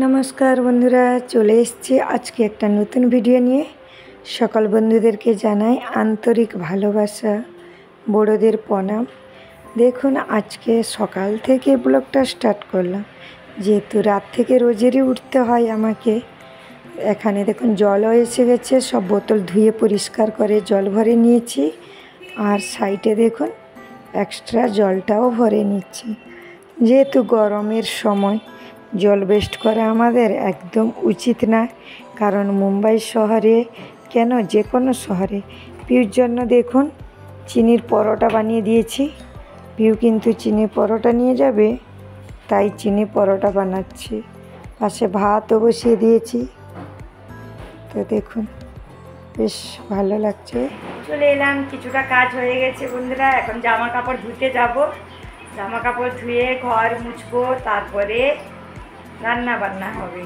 नमस्कार बंधुरा चले एसेছি আজকে একটা নতুন ভিডিও নিয়ে। সকল বন্ধুদেরকে জানাই আন্তরিক ভালোবাসা, বড়দের প্রণাম। দেখুন আজকে সকাল থেকে ব্লগটা স্টার্ট করলাম, যেহেতু রাত থেকে রোজেরই উঠতে হয় আমাকে। এখানে দেখুন জলও এসে গেছে, সব বোতল ধুয়ে পরিষ্কার করে জল ভরে নিয়েছি। আর সাইডে দেখুন এক্সট্রা জলটাও ভরে নিচ্ছি, যেহেতু গরমের সময় জল ওয়েস্ট করা আমাদের একদম উচিত না। কারণ মুম্বাই শহরে কেন যে কোনো শহরে পিউর জন্য দেখুন চিনির পরোটা বানিয়ে দিয়েছি। পিউ কিন্তু চিনি পরোটা নিয়ে যাবে, তাই চিনি পরোটা বানাচ্ছি। পাশে ভাতও বসিয়ে দিয়েছি। তো দেখুন বেশ ভালো লাগছে। চলে এলাম, কিছুটা কাজ হয়ে গেছে বন্ধুরা। এখন জামা কাপড় ধুতে যাব। জামা কাপড় ধুয়ে ঘর মুছবো, তারপরে রান্না বান্না হবে।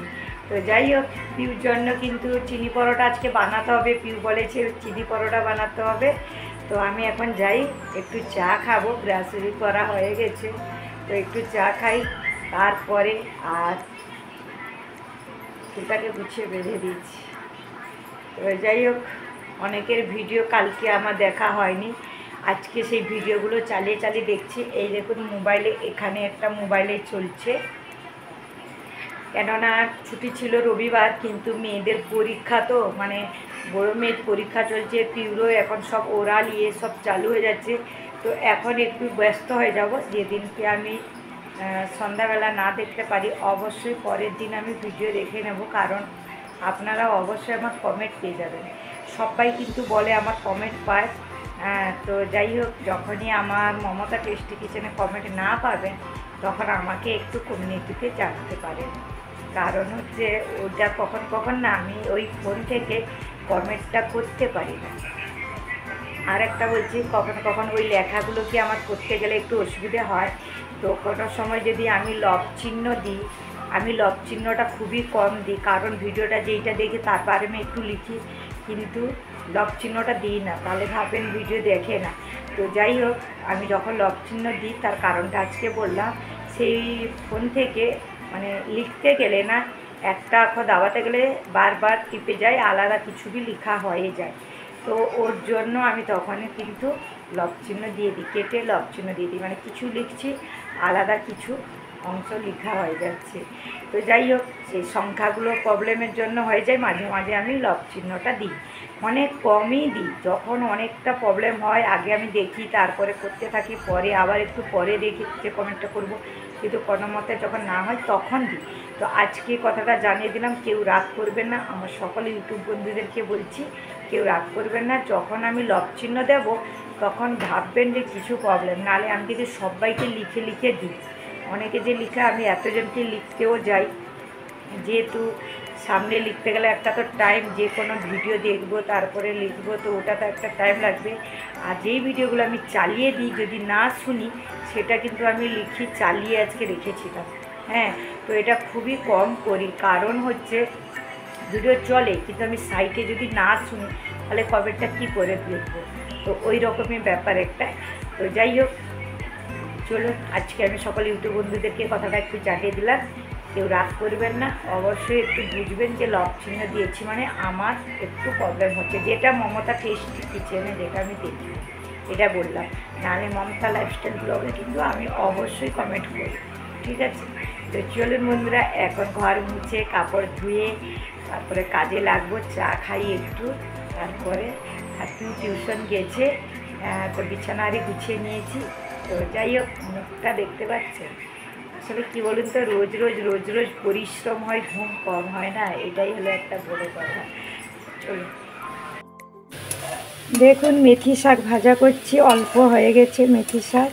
তো যাই হোক, পিউর জন্য কিন্তু চিনি পরোটা আজকে বানাতে হবে। পিউ বলেছে চিনি পরোটা বানাতে হবে। তো আমি এখন যাই, একটু চা খাবো, গ্রাসুরি করা হয়ে গেছে। তো একটু চা খাই, তারপরে আর চুলটাকে গুছিয়ে বেঁধে দিচ্ছি। তো যাই হোক, অনেকের ভিডিও কালকে আমার দেখা হয়নি, আজকে সেই ভিডিওগুলো চালিয়ে চালিয়ে দেখছি। এই দেখুন মোবাইলে, এখানে একটা মোবাইলে চলছে, কেননা ছুটি ছিল রবিবার, কিন্তু মেয়েদের পরীক্ষা, তো মানে বড় মেয়ের পরীক্ষা চলছে, পিউরো এখন সব ওরাল সব চালু হয়ে যাচ্ছে। তো এখন একটু ব্যস্ত হয়ে যাব। যেদিনকে আমি সন্ধ্যাবেলা না দেখতে পারি, অবশ্যই পরের দিন আমি ভিডিও দেখে নেব। কারণ আপনারা অবশ্যই আমার কমেন্ট পেয়ে যাবেন। সবাই কিন্তু বলে আমার কমেন্ট পায়। তো যাই হোক, যখনই আমার মমতা টেস্টি কিচেনে কমেন্ট না পাবেন, তখন আমাকে একটু কমিউনিটিতে জানতে পারেন। কারণ হচ্ছে ওটা কখন কখন না আমি ওই ফোন থেকে কমেন্টটা করতে পারি না। আর একটা বলছি, কখন কখন ওই লেখাগুলো কি আমার করতে গেলে একটু অসুবিধে হয়। তো কোনো সময় যদি আমি লব চিহ্ন দিই, আমি লব চিহ্নটা খুবই কম দিই, কারণ ভিডিওটা যেইটা দেখি তারপর আমি একটু লিখি, কিন্তু লব চিহ্নটা দিই না, তাহলে ভাবেন ভিডিও দেখে না। তো যাই হোক, আমি যখন লব চিহ্ন দিই তার কারণটা আজকে বললাম। সেই ফোন থেকে মানে লিখতে গেলে না, একটা অক্ষর দাবাতে গেলে বারবার টিপে যায়, আলাদা কিছু भी লেখা হয়ে যায়। তো ওর জন্য আমি তখনই কিন্তু লব চিহ্ন দিয়ে দিই, কেটে লব চিহ্ন দিয়ে দিই, মানে কিছু লিখছি আলাদা কিছু অংশ লেখা হয়ে যাচ্ছে। তো যাই হোক, সেই সংখ্যাগুলো প্রবলেমের জন্য হয়ে যায়, মাঝে মাঝে আমি লব চিহ্নটা দিই, অনেক কমই দিই। যখন অনেকটা প্রবলেম হয় আগে আমি দেখি, তারপরে করতে থাকি, পরে আবার একটু পরে দেখি যে কমেন্টটা করব, কিন্তু কোনো মতে যখন না হয় তখন দিই। তো আজকে কথাটা জানিয়ে দিলাম, কেউ রাগ করবেন না। আমার সকল ইউটিউব বন্ধুদেরকে বলছি, কেউ রাগ করবেন না। যখন আমি লব চিহ্ন দেবো তখন ভাববেন যে কিছু প্রবলেম, নাহলে আমি কিন্তু সবাইকে লিখে লিখে দিই। অনেকে যে লিখে, আমি এতজনকে লিখতেও যাই, যেহেতু সামনে লিখতে গেলে একটা তো টাইম, যে কোনো ভিডিও দেখবো তারপরে লিখবো, তো ওটা তো একটা টাইম লাগবে। আর যেই ভিডিওগুলো আমি চালিয়ে দিই, যদি না শুনি, সেটা কিন্তু আমি লিখি চালিয়ে আজকে রেখেছিলাম। হ্যাঁ, তো এটা খুবই কম করি, কারণ হচ্ছে ভিডিও চলে কিন্তু আমি সাইটে যদি না শুনি, তাহলে কমেন্টটা কী করে লিখবো। তো ওই রকমই ব্যাপার একটা। তো যাই হোক, চলুন আজকে আমি সকল ইউটিউব বন্ধুদেরকে কথাটা একটু জানিয়ে দিলাম। কেউ রাগ করবেন না, অবশ্যই একটু বুঝবেন যে লব চিহ্ন দিয়েছি মানে আমার একটু প্রবলেম হচ্ছে, যেটা মমতা টেস্টি কিচেনে যেটা আমি দেখি, এটা বললাম। নাহলে মমতা লাইফস্টাইল ব্লগে কিন্তু আমি অবশ্যই কমেন্ট করি, ঠিক আছে। তো চলুন বন্ধুরা, এখন ঘর মুছে কাপড় ধুয়ে তারপরে কাজে লাগবো। চা খাই একটু, তারপরে একটু টিউশন গেছে, তো বিছানারই গুছিয়ে নিয়েছি। তো যাই হোক, মুখটা দেখতে পাচ্ছেন। আসলে কী বলুন তো, রোজ রোজ পরিশ্রম হয়, ঘুম কম হয় না, এটাই হলো একটা বড় কথা। চলুন, দেখুন মেথি শাক ভাজা করছি, অল্প হয়ে গেছে মেথি শাক,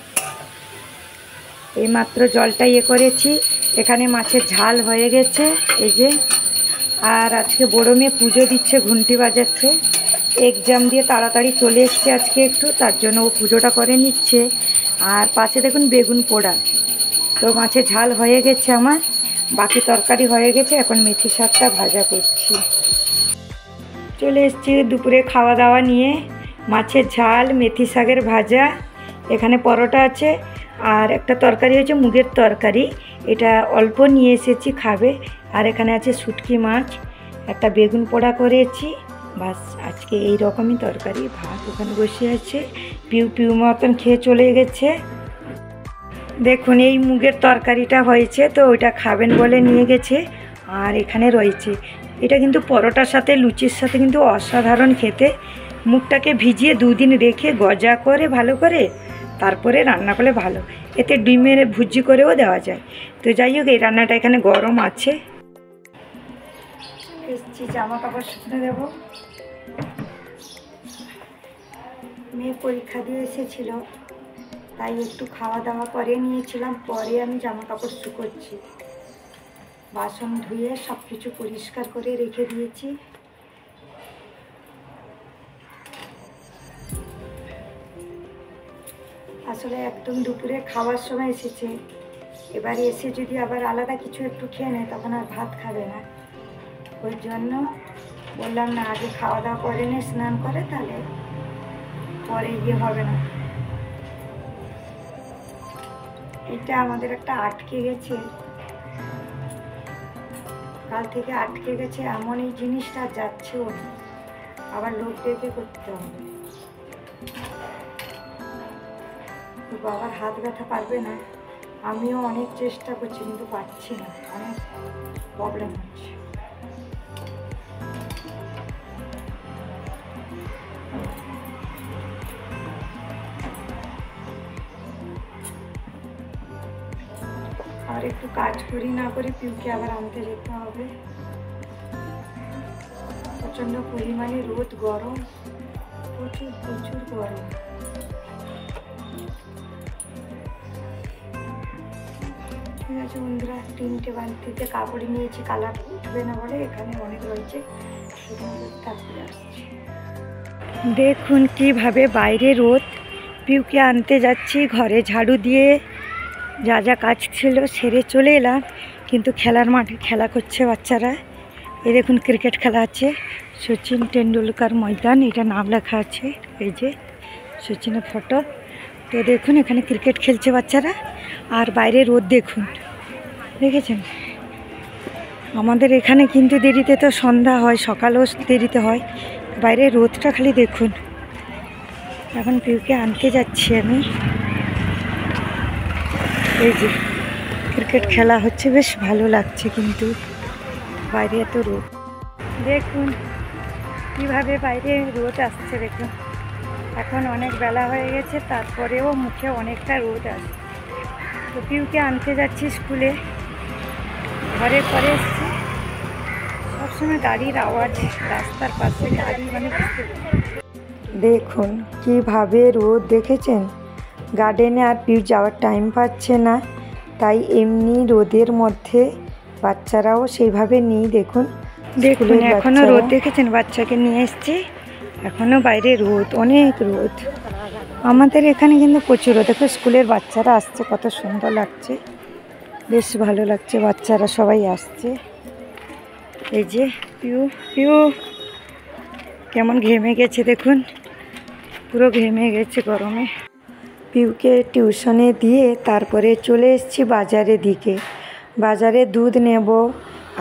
এইমাত্র জলটা করেছি। এখানে মাছের ঝাল হয়ে গেছে, এই যে। আর আজকে বড় মেয়ে পুজো দিচ্ছে, ঘুন্টি বাজাচ্ছে, এক্সাম দিয়ে তাড়াতাড়ি চলে এসছে আজকে একটু, তার জন্য ও পুজোটা করে নিচ্ছে। আর পাশে দেখুন বেগুন পোড়া। তো মাছের ঝাল হয়ে গেছে আমার, বাকি তরকারি হয়ে গেছে, এখন মেথি শাকটা ভাজা করছি। চলে এসেছি দুপুরে খাওয়া দাওয়া নিয়ে, মাছের ঝাল, মেথি শাকের ভাজা, এখানে পরোটা আছে আর একটা তরকারি হচ্ছে মুগের তরকারি, এটা অল্প নিয়ে এসেছি খাবে। আর এখানে আছে শুটকি মাছ, একটা বেগুন পোড়া করেছি, বাস আজকে এই রকমই তরকারি। ভাত ওখানে বসে আছে, পিউ পিউ মতন খেয়ে চলে গেছে। দেখুন এই মুগের তরকারিটা হয়েছে, তো ওইটা খাবেন বলে নিয়ে গেছে। আর এখানে রয়েছে, এটা কিন্তু পরোটার সাথে লুচির সাথে কিন্তু অসাধারণ খেতে। মুগটাকে ভিজিয়ে 2 দিন রেখে গজা করে ভালো করে তারপরে রান্না করলে ভালো, এতে ডিমের ভুজি করেও দেওয়া যায়। তো যাই হোক, এই রান্নাটা এখানে গরম আছে। এসছি জামা কাপড় শুকনো দেবো। মেয়ে পরীক্ষা দিয়ে এসেছিল, তাই একটু খাওয়া দাওয়া করে নিয়েছিলাম, পরে আমি জামা কাপড় শুকোচ্ছি। বাসন ধুয়ে সব কিছু পরিষ্কার করে রেখে দিয়েছি। আসলে একদম দুপুরে খাওয়ার সময় এসেছে, এবারে এসে যদি আবার আলাদা কিছু একটু খেয়ে নেয় তখন আর ভাত খাবে না। ওই জন্য বললাম না, আগে খাওয়া দাওয়া করে নে, স্নান করে, তাহলে পরে ইয়ে হবে না। এটা আমাদের একটা আটকে গেছে, কাল থেকে আটকে গেছে, এমন এই জিনিসটা যাচ্ছেও না, আবার লোক ডেকে করতে হবে। তো বাবার হাত ব্যথা পারবে না, আমিও অনেক চেষ্টা করছি কিন্তু পারছি না, অনেক প্রবলেম হচ্ছে। আর একটু কাজ করি না করি পিউকে আবার আনতে যেতে হবে। প্রচণ্ড পরিমাণে রোদ, গরম, প্রচুর প্রচুর গরম। ঠিক আছে বন্ধুরা, 3টে বালতিতে কাপড় নিয়েছি, কালার উঠবে না বলে, এখানে অনেক রয়েছে, তারপরে আসছি। দেখুন কিভাবে বাইরে রোদ। পিউকে আনতে যাচ্ছি, ঘরে ঝাড়ু দিয়ে যা যা কাজ ছিল সেরে চলে এলাম, কিন্তু খেলার মাঠে খেলা করছে বাচ্চারা। এই দেখুন ক্রিকেট খেলা আছে, সচিন টেন্ডুলকার ময়দান, এটা নাম লেখা আছে, এই যে সচিনের ফটো। তো দেখুন এখানে ক্রিকেট খেলছে বাচ্চারা, আর বাইরে রোদ দেখুন, দেখেছেন। আমাদের এখানে কিন্তু দেরিতে তো সন্ধ্যা হয়, সকালেও দেরিতে হয়, বাইরে রোদটা খালি দেখুন। এখন পিউকে আনতে যাচ্ছি আমি। এই যে ক্রিকেট খেলা হচ্ছে, বেশ ভালো লাগছে, কিন্তু বাইরে এত রোদ। দেখুন কিভাবে বাইরে রোদ আসছে, দেখুন এখন অনেক বেলা হয়ে গেছে, তারপরেও মুখে অনেকটা রোদ আসছে। তো পিউকে আনতে যাচ্ছি স্কুলে, ঘরে পরে এসছি। সবসময় গাড়ির আওয়াজ, রাস্তার পাশে গাড়ি, মানে বুঝতে দেখুন কিভাবে রোদ, দেখেছেন। গার্ডেনে আর পিউ যাওয়ার টাইম পাচ্ছে না, তাই এমনি রোদের মধ্যে বাচ্চারাও সেইভাবে নেই। দেখুন দেখুন এখনও রোদ, দেখেছেন, বাচ্চাকে নিয়ে এসছি, এখনও বাইরে রোদ, অনেক রোদ। আমাদের এখানে কিন্তু প্রচুর রোদ। দেখো স্কুলের বাচ্চারা আসছে, কত সুন্দর লাগছে, বেশ ভালো লাগছে, বাচ্চারা সবাই আসছে। এই যে পিউ, পিউ কেমন ঘেমে গেছে, দেখুন পুরো ঘেমে গেছে গরমে। পিউকে টিউশনে দিয়ে তারপরে চলে এসেছি বাজারের দিকে। বাজারে দুধ নেব,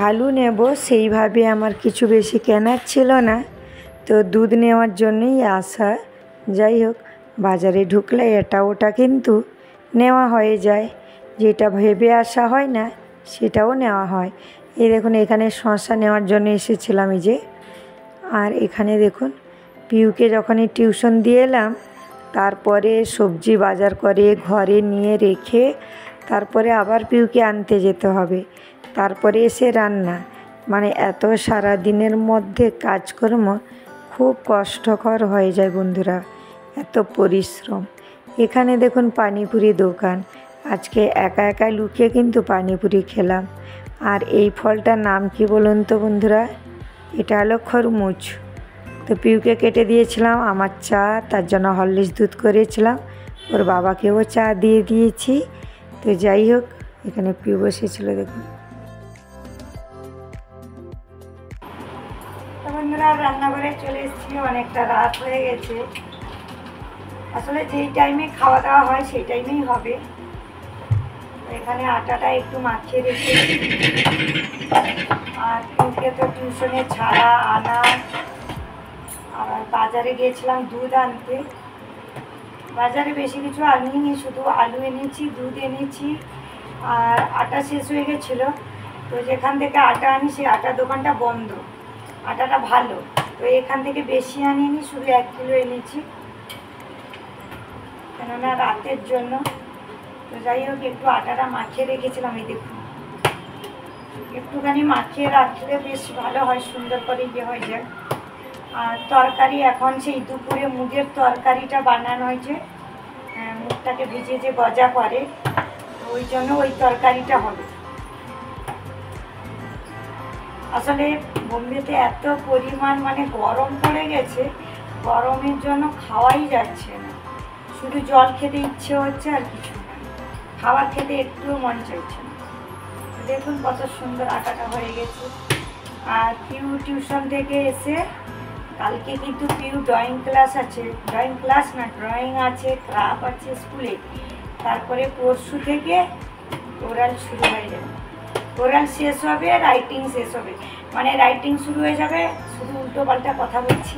আলু নেব, সেইভাবে আমার কিছু বেশি কেনার ছিল না, তো দুধ নেওয়ার জন্যই আসা। যাই হোক, বাজারে ঢুকলে এটা ওটা কিন্তু নেওয়া হয়ে যায়, যেটা ভেবে আসা হয় না সেটাও নেওয়া হয়। এই দেখুন এখানে শসা নেওয়ার জন্য এসেছিলাম, এই যে। আর এখানে দেখুন পিউকে যখনই টিউশন দিয়ে এলাম, তারপরে সবজি বাজার করে ঘরে নিয়ে রেখে তারপরে আবার পিউকে আনতে যেতে হবে, তারপরে এসে রান্না, মানে এত সারা দিনের মধ্যে কাজকর্ম খুব কষ্টকর হয়ে যায় বন্ধুরা, এত পরিশ্রম। এখানে দেখুন পানিপুরি দোকান, আজকে একা একা লুকিয়ে কিন্তু পানিপুরি খেলাম। আর এই ফলটার নাম কি বলুন তো বন্ধুরা, এটা হলো খরমুজ। তো পিউকে কেটে দিয়েছিলাম, আমার চা, তার জন্য হরলিক্স দুধ করেছিলাম, ওর বাবাকেও চা দিয়ে দিয়েছি। তো যাই হোক, এখানে পিউ বসেছিল, দেখুন। তো বন্ধুরা রান্নাঘরে চলে এসেছি, অনেকটা রাত হয়ে গেছে। আসলে যেই টাইমে খাওয়া দাওয়া হয় সেই টাইমেই হবে। এখানে আটাটা একটু মাখিয়ে রেখেছি। আর পিউকে তো টিউশনে ছাড়া আনা, আর বাজারে গিয়েছিলাম দুধ আনতে। বাজারে বেশি কিছু আনিনি, শুধু আলু এনেছি, দুধ এনেছি, আর আটা শেষ হয়ে গেছিলো। তো যেখান থেকে আটা আনি সেই আটার দোকানটা বন্ধ। আটাটা ভালো, তো এখান থেকে বেশি আনিনি, শুধু 1 কিলো এনেছি, কেননা রাতের জন্য। তো যাই হোক, একটু আটাটা মাখিয়ে রেখেছিলাম। এই দেখুন, একটুখানি মাখিয়ে রাখলে বেশ ভালো হয়, সুন্দর করে ইয়ে হয়ে যায়। আর তরকারি এখন সেই দুপুরে মুগের তরকারিটা বানানো হয়েছে, মুগটাকে ভিজিয়ে যে গজা করে, ওই জন্য ওই তরকারিটা হবে। আসলে বোম্বেতে এত পরিমাণ মানে গরম পড়ে গেছে, গরমের জন্য খাওয়াই যাচ্ছে না, শুধু জল খেতে ইচ্ছে হচ্ছে আর কিছু না, খাবার খেতে একটুও মন চাইছে না। দেখুন কত সুন্দর আটাটা হয়ে গেছে। আর পিউ টিউশন থেকে এসে, কালকে কিন্তু পিউ ড্রয়িং ক্লাস আছে, ড্রয়িং ক্লাস না, ড্রয়িং আছে, ক্রাফট আছে স্কুলে। তারপরে পরশু থেকে ওরাল শুরু হয়ে যাবে, ওরাল শেষ হবে, রাইটিং শেষ হবে, মানে রাইটিং শুরু হয়ে যাবে। শুধু উল্টো পাল্টা কথা বলছি।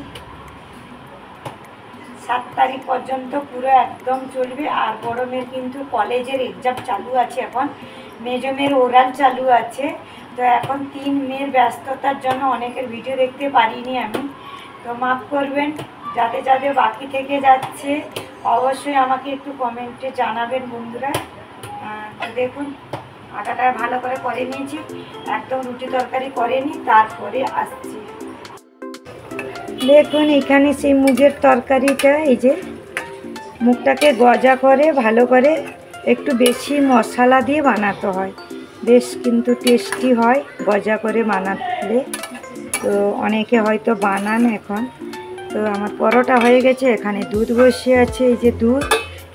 7 তারিখ পর্যন্ত পুরো একদম চলবে। আর বড় মেয়ের কিন্তু কলেজের এক্সাম চালু আছে এখন, মেজো মেয়ের ওরাল চালু আছে। তো এখন 3 মেয়ের ব্যস্ততার জন্য অনেকের ভিডিও দেখতে পারিনি আমি, তো মাফ করবেন। যাদের যাদের বাকি থেকে যাচ্ছে অবশ্যই আমাকে একটু কমেন্টে জানাবেন বন্ধুরা। তো দেখুন আটাটা ভালো করে নিয়েছি, একদম রুটি তরকারি করে নিই, তারপরে আসছি। দেখুন এখানে সেই মুগের তরকারিটা, এই যে মুগটাকে গজা করে ভালো করে একটু বেশি মশলা দিয়ে বানাতে হয়, বেশ কিন্তু টেস্টি হয় গজা করে বানালে। তো অনেকে হয়তো বানান এখন। তো আমার পরোটা হয়ে গেছে, এখানে দুধ বসিয়ে আছে, এই যে দুধ,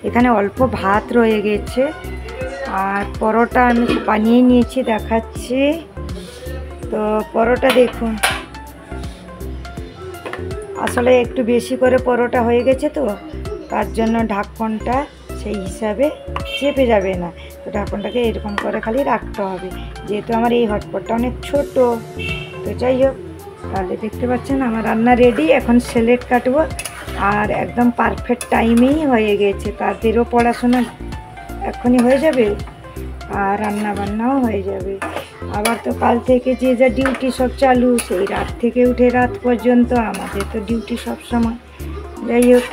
এখানে অল্প ভাত রয়ে গেছে। আর পরোটা আমি বানিয়ে নিয়েছি, দেখাচ্ছি। তো পরোটা দেখুন, আসলে একটু বেশি করে পরোটা হয়ে গেছে, তো তার জন্য ঢাকনটা সেই হিসাবে চেপে যাবে না, তো ঢাকনটাকে এরকম করে খালি রাখতে হবে, যেহেতু আমার এই হটপটটা অনেক ছোট। তো যাই হোক, তাহলে দেখতে পাচ্ছেন আমার রান্না রেডি। এখন স্যালাড কাটবো, আর একদম পারফেক্ট টাইমেই হয়ে গেছে। তাদেরও পড়াশোনা এখনই হয়ে যাবে, আর রান্না বান্নাও হয়ে যাবে। আবার তো কাল থেকে যে যা ডিউটি সব চালু, সেই রাত থেকে উঠে রাত পর্যন্ত আমাদের তো ডিউটি সব সময়। যাই হোক,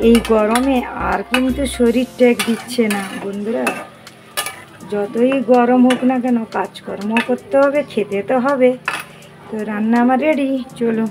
এই গরমে আর কিন্তু শরীর ট্যাগ দিচ্ছে না বন্ধুরা। যতই গরম হোক না কেন, কাজকর্ম করতে হবে, খেতে তো হবে। তো রান্না আমার রেডি, চলো।